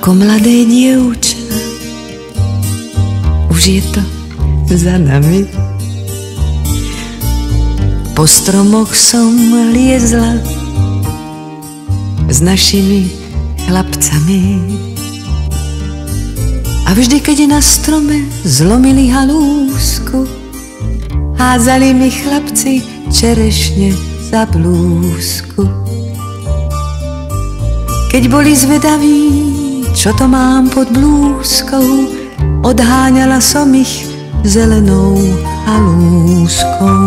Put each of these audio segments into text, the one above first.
Ako mladé dievča, už je to za nami. Po stromoch som liezla s našimi chlapcami. A vždy, keď na strome zlomili halúsku, hádzali mi chlapci čerešne za blúzku. Keď boli zvedaví, čo to mám pod blúzkou, odháňala som ich zelenou halúskou.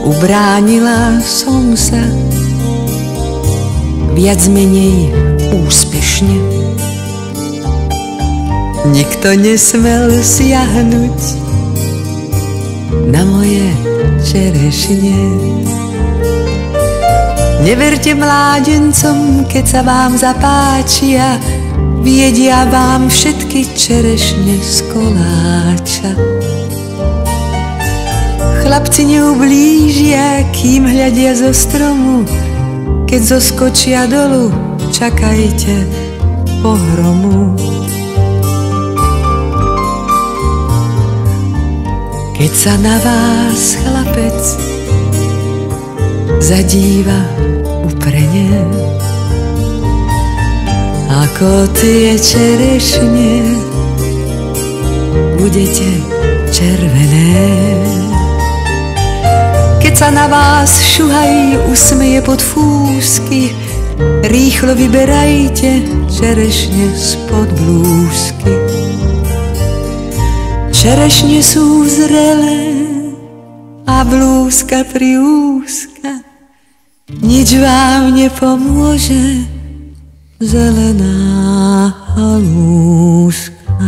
Ubránila som sa viac menej úspešne. Nikto nesmel siahnuť na moje čerešne. Neverte mládencom, keď sa vám zapáčia, viedia vám všetky čerešne z koláča. Chlapci neublížia, kým hľadia zo stromu, keď zoskočia dolu, čakajte pohromu. Keď sa na vás chlapec zadíva uprene, ako tie čerešne budete červené. Keď sa na vás šuhaj usmeje pod fúsky, rýchlo vyberajte čerešne spod blúzky. Čerešne sú zrelé a blúzka priúzka, nič vám nepomôže zelená halúska.